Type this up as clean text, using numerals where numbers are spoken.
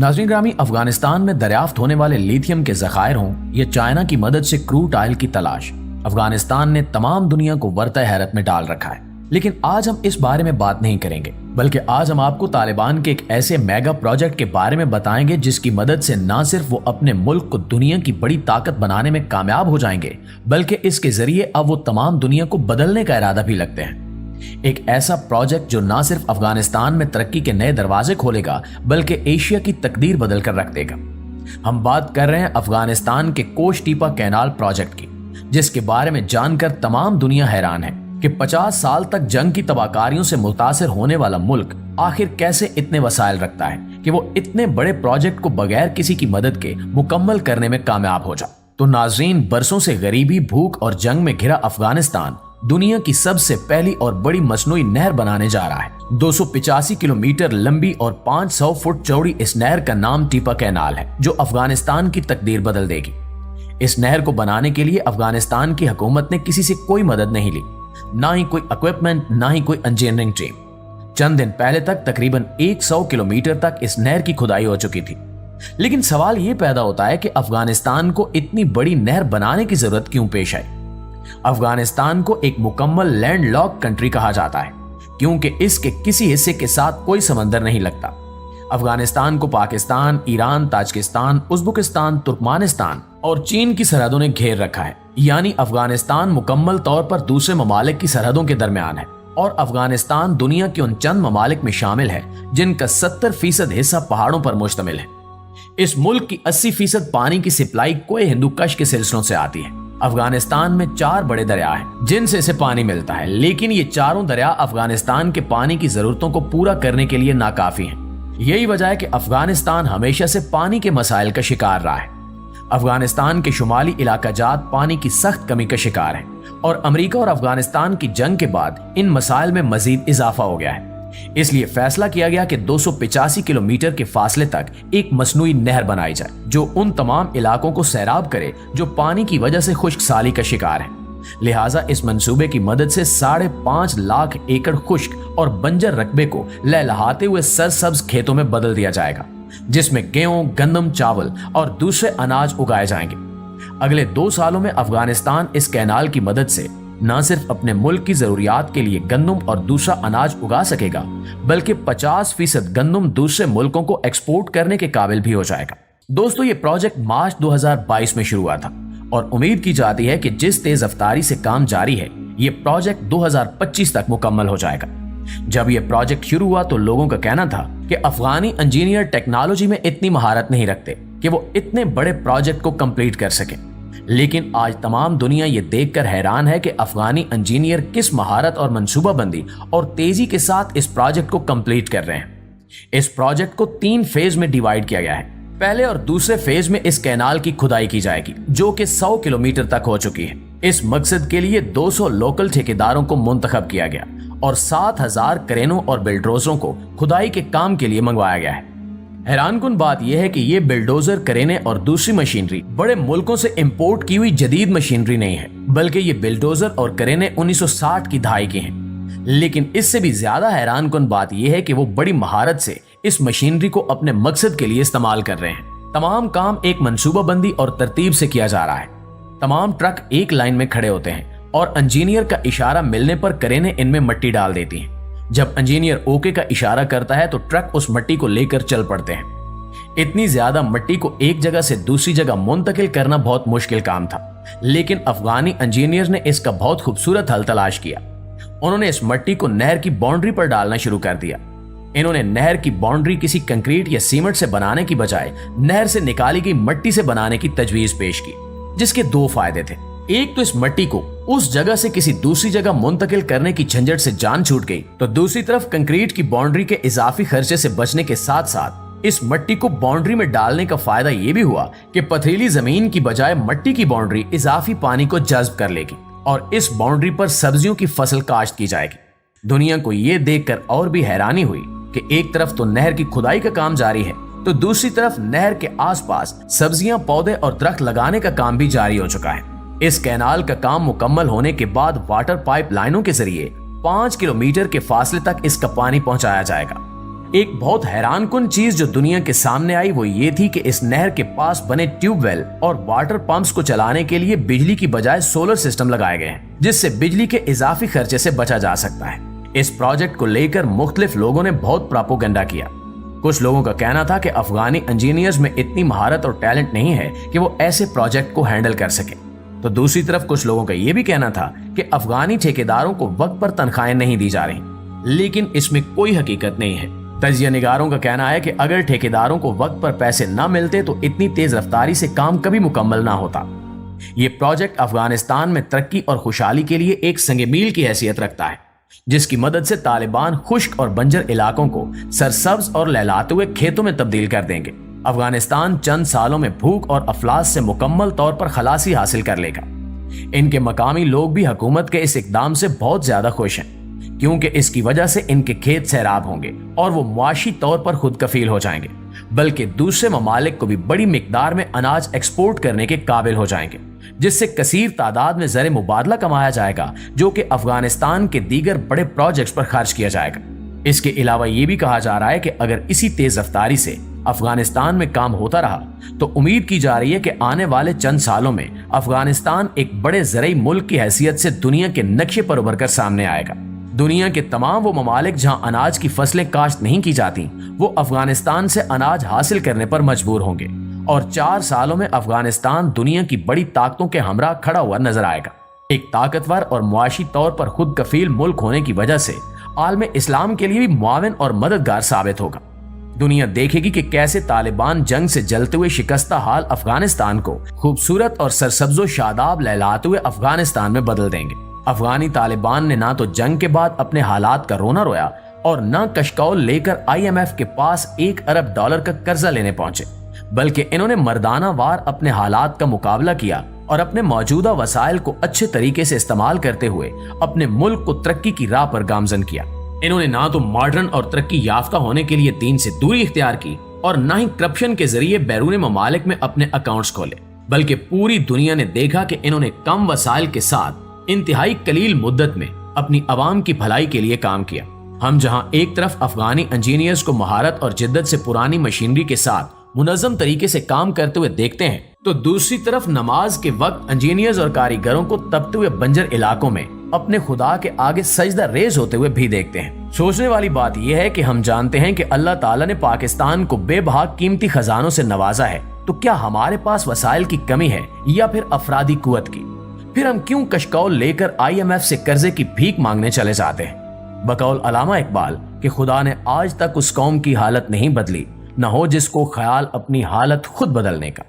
नाज़रीन ग्रामी, अफगानिस्तान में दरियाफ्त होने वाले लिथियम के ज़खायर हों या चाइना की मदद से क्रूड ऑयल की तलाश, अफगानिस्तान ने तमाम दुनिया को वरता हैरत में डाल रखा है। लेकिन आज हम इस बारे में बात नहीं करेंगे, बल्कि आज हम आपको तालिबान के एक ऐसे मेगा प्रोजेक्ट के बारे में बताएंगे जिसकी मदद से न सिर्फ वो अपने मुल्क को दुनिया की बड़ी ताकत बनाने में कामयाब हो जाएंगे, बल्कि इसके जरिए अब वो तमाम दुनिया को बदलने का इरादा भी लगते हैं। एक ऐसा प्रोजेक्ट जो ना सिर्फ अफगानिस्तान में तरक्की के नए दरवाजे खोलेगा, बल्कि एशिया की तकदीर बदल कर रख देगा। हम बात कर रहे हैं अफगानिस्तान के कोश टीपा कैनाल प्रोजेक्ट की, जिसके बारे में जानकर तमाम दुनिया हैरान है कि 50 साल तक जंग की तबाहकारियों से मुतासिर होने वाला मुल्क आखिर कैसे इतने वसाइल रखता है कि वो इतने बड़े प्रोजेक्ट को बगैर किसी की मदद के मुकम्मल करने में कामयाब हो जाए। तो नाजरीन, बरसों से गरीबी, भूख और जंग में घिरा अफगानिस्तान दुनिया की सबसे पहली और बड़ी मसनूई नहर बनाने जा रहा है। 285 किलोमीटर लंबी और 500 फुट चौड़ी इस नहर का नाम टीपा कैनाल है, जो अफगानिस्तान की तकदीर बदल देगी। इस नहर को बनाने के लिए अफगानिस्तान की हुकूमत ने किसी से कोई मदद नहीं ली, ना ही कोई इक्विपमेंट, ना ही कोई इंजीनियरिंग टीम। चंद दिन पहले तक तकरीबन 100 किलोमीटर तक इस नहर की खुदाई हो चुकी थी। लेकिन सवाल यह पैदा होता है कि अफगानिस्तान को इतनी बड़ी नहर बनाने की जरूरत क्यों पेश आई। अफगानिस्तान को एक मुकम्मल लैंड लॉक कंट्री कहा जाता है, क्योंकि इसके किसी हिस्से के साथ कोई समंदर नहीं लगता। अफगानिस्तान को Pakistan, Iran, Tajikistan, Uzbekistan, Turkmenistan और चीन की सरहदों ने घेर रखा है। यानी अफगानिस्तान मुकम्मल तौर पर दूसरे ममालिक की सरहदों के दरमियान है, और अफगानिस्तान दुनिया के उन चंद ममालिक में शामिल है जिनका 70% हिस्सा पहाड़ों पर मुश्तमिल है। इस मुल्क की 80% पानी की सप्लाई कोए हिंदू कश के सिलसिलों से आती है। अफगानिस्तान में 4 बड़े दरिया हैं जिनसे इसे पानी मिलता है, लेकिन ये चारों दरिया अफगानिस्तान के पानी की जरूरतों को पूरा करने के लिए नाकाफी हैं। यही वजह है कि अफगानिस्तान हमेशा से पानी के मसाइल का शिकार रहा है। अफगानिस्तान के शुमाली इलाका जात पानी की सख्त कमी का शिकार है, और अमेरिका और अफगानिस्तान की जंग के बाद इन मसाइल में मजीद इजाफा हो गया है। इसलिए फैसला किया गया कि 285 किलोमीटर के फासले तक एक मसनूई नहर बनाई जाए, जो उन तमाम इलाकों को सैराब करे जो पानी की वजह से खुश्क साली का शिकार है। लिहाजा इस मंसूबे की मदद से 5.5 लाख एकड़ खुश्क और बंजर रकबे को लहलहाते हुए सरसब्ज खेतों में बदल दिया जाएगा, जिसमें गेहूं, गंदम, चावल और दूसरे अनाज उगाए जाएंगे। अगले 2 सालों में अफगानिस्तान इस कैनाल की मदद से न सिर्फ अपने मुल्क की जरूरियात के लिए गंदम और दूसरा अनाज उगा सकेगा, बल्कि 50% गंदम दूसरे मुल्कों को एक्सपोर्ट करने के काबिल भी हो जाएगा। दोस्तों, ये प्रोजेक्ट मार्च 2022 में शुरू हुआ था, और उम्मीद की जाती है कि जिस तेज रफ्तारी से काम जारी है, ये प्रोजेक्ट 2025 तक मुकम्मल हो जाएगा। जब ये प्रोजेक्ट शुरू हुआ तो लोगों का कहना था कि अफगानी इंजीनियर टेक्नोलॉजी में इतनी महारत नहीं रखते कि वो इतने बड़े प्रोजेक्ट को कंप्लीट कर सके। लेकिन आज तमाम दुनिया ये देखकर हैरान है कि अफगानी इंजीनियर किस महारत और मंसूबाबंदी और तेजी के साथ इस प्रोजेक्ट को कंप्लीट कर रहे हैं। इस प्रोजेक्ट को 3 फेज में डिवाइड किया गया है। पहले और दूसरे फेज में इस कैनाल की खुदाई की जाएगी, जो कि 100 किलोमीटर तक हो चुकी है। इस मकसद के लिए 200 लोकल ठेकेदारों को मुंतखब किया गया और 7000 क्रेनों और बिल्डोजरों को खुदाई के काम के लिए मंगवाया गया है। हैरानकुन बात यह है कि ये बिल्डोजर, क्रेनें और दूसरी मशीनरी बड़े मुल्कों से इंपोर्ट की हुई जदीद मशीनरी नहीं है, बल्कि ये बिल्डोजर और क्रेनें 1960 की दहाई की हैं। लेकिन इससे भी ज्यादा हैरानकुन बात यह है कि वो बड़ी महारत से इस मशीनरी को अपने मकसद के लिए इस्तेमाल कर रहे हैं। तमाम काम एक मंसूबाबंदी और तरतीब से किया जा रहा है। तमाम ट्रक एक लाइन में खड़े होते हैं, और इंजीनियर का इशारा मिलने पर क्रेनें इनमें मट्टी डाल देती हैं। जब इंजीनियर ओके का इशारा करता है तो ट्रक उस मट्टी को लेकर चल पड़ते हैं। इतनी ज्यादा मट्टी को एक जगह से दूसरी जगह मुंतकिल करना बहुत मुश्किल काम था, लेकिन अफगानी इंजीनियर ने इसका बहुत खूबसूरत हल तलाश किया। उन्होंने इस मट्टी को नहर की बाउंड्री पर डालना शुरू कर दिया। इन्होंने नहर की बाउंड्री किसी कंक्रीट या सीमेंट से बनाने की बजाय नहर से निकाली गई मट्टी से बनाने की तजवीज पेश की, जिसके 2 फायदे थे। एक तो इस मट्टी को उस जगह से किसी दूसरी जगह मुंतकिल करने की झंझट से जान छूट गई, तो दूसरी तरफ कंक्रीट की बाउंड्री के इजाफी खर्चे से बचने के साथ साथ इस मट्टी को बाउंड्री में डालने का फायदा यह भी हुआ कि पथरीली जमीन की बजाय मट्टी की बाउंड्री इजाफी पानी को जज्ब कर लेगी, और इस बाउंड्री पर सब्जियों की फसल काश्त की जाएगी। दुनिया को यह देखकर और भी हैरानी हुई कि एक तरफ तो नहर की खुदाई का काम जारी है, तो दूसरी तरफ नहर के आसपास सब्जियां, पौधे और दरख्त लगाने का काम भी जारी हो चुका है। इस कैनाल का काम मुकम्मल होने के बाद वाटर पाइप लाइनों के जरिए 5 किलोमीटर के फासले तक इसका पानी पहुंचाया जाएगा। एक बहुत हैरान कुन चीज जो दुनिया के सामने आई वो ये थी कि इस नहर के पास बने ट्यूबवेल और वाटर पंप्स को चलाने के लिए बिजली की बजाय सोलर सिस्टम लगाए गए हैं, जिससे बिजली के इजाफी खर्चे से बचा जा सकता है। इस प्रोजेक्ट को लेकर मुख्तलिफ लोगों ने बहुत प्रोपेगेंडा किया। कुछ लोगों का कहना था कि अफगानी इंजीनियर्स में इतनी महारत और टैलेंट नहीं है कि वो ऐसे प्रोजेक्ट को हैंडल कर सके। तो दूसरी तरफ कुछ लोगों का ये भी कहना था कि अफगानी ठेकेदारों को वक्त पर तनख्वाहें नहीं दी जा रही, लेकिन इसमें कोई हकीकत नहीं है। तजिया निगारों का कहना है कि अगर ठेकेदारों को वक्त पर पैसे न मिलते तो इतनी तेज रफ्तारी से काम कभी मुकम्मल ना होता। ये प्रोजेक्ट अफगानिस्तान में तरक्की और खुशहाली के लिए एक संगे मील की हैसियत रखता है, जिसकी मदद से तालिबान खुश्क और बंजर इलाकों को सरसब्ज और लहलाते हुए खेतों में तब्दील कर देंगे। अफगानिस्तान चंद सालों में भूख और अफलास से मुकम्मल तौर पर खलासी हासिल कर लेगा। इनके मकामी लोग भी हुकूमत के इस इकदाम से बहुत ज्यादा खुश हैं, क्योंकि इसकी वजह से इनके खेत सैराब होंगे और वो मुआशी तौर पर खुद कफील हो जाएंगे, बल्कि दूसरे ममालिक को भी बड़ी मिकदार में अनाज एक्सपोर्ट करने के काबिल हो जाएंगे, जिससे कसीर तादाद में ज़र मुबादला कमाया जाएगा, जो कि अफगानिस्तान के दीगर बड़े प्रोजेक्ट्स पर खर्च किया जाएगा। इसके अलावा ये भी कहा जा रहा है कि अगर इसी तेज रफ्तारी से अफगानिस्तान में काम होता रहा तो उम्मीद की जा रही है कि आने वाले चंद सालों में अफगानिस्तान एक बड़े ज़रई मुल्क की हैसियत से दुनिया के नक्शे पर उभर कर सामने आएगा। दुनिया के तमाम वो ममालिक जहां अनाज की फसलें काश्त नहीं की जाती, वो अफगानिस्तान से अनाज हासिल करने पर मजबूर होंगे और 4 सालों में अफगानिस्तान दुनिया की बड़ी ताकतों के हमरा खड़ा हुआ नजर आएगा। एक ताकतवर और मुआशी तौर पर खुद कफील मुल्क होने की वजह से आलम इस्लाम के लिए भी मुआविन और मददगार साबित होगा। दुनिया देखेगी कि कैसे तालिबान जंग से जलते हुए शिकस्ता हाल अफगानिस्तान को खूबसूरत और सरसब्जो शादाब लहलाते हुए अफगानिस्तान में बदल देंगे। अफगानी तालिबान ने ना तो जंग के बाद अपने हालात का रोना रोया और ना कशकौल लेकर IMF के पास $1 अरब का कर्जा लेने पहुंचे, बल्कि इन्होंने मर्दाना वार अपने हालात का मुकाबला किया और अपने मौजूदा वसाइल को अच्छे तरीके से इस्तेमाल करते हुए अपने मुल्क को तरक्की की राह पर गामजन किया। इन्होंने ना तो मॉडर्न और तरक्की याफ्ता होने के लिए दीन से दूरी इख्तियार की और ना ही करप्शन के जरिए बैरून ममालिक में अपने अकाउंट्स खोले, बल्कि पूरी दुनिया ने देखा कि इन्होंने कम वसाइल के साथ इंतहाई कलील मुद्दत में अपनी आवाम की भलाई के लिए काम किया। हम जहां एक तरफ अफगानी इंजीनियर्स को महारत और जिद्दत से पुरानी मशीनरी के साथ मुनज़्ज़म तरीके से काम करते हुए देखते हैं, तो दूसरी तरफ नमाज के वक्त इंजीनियर्स और कारीगरों को तपते हुए बंजर इलाकों में अपने खुदा के आगे सजदा रेज होते हुए भी देखते हैं। सोचने वाली बात यह है कि हम जानते हैं कि अल्लाह ताला ने पाकिस्तान को बेबहा कीमती खजानों से नवाजा है, तो क्या हमारे पास वसाइल की कमी है या फिर अफरादी कुव्वत की? फिर हम क्यों कशकौल लेकर IMF से कर्जे की भीख मांगने चले जाते हैं? बकौल अल्लामा इकबाल कि खुदा ने आज तक उस कौम की हालत नहीं बदली, न हो जिसको ख्याल अपनी हालत खुद बदलने का।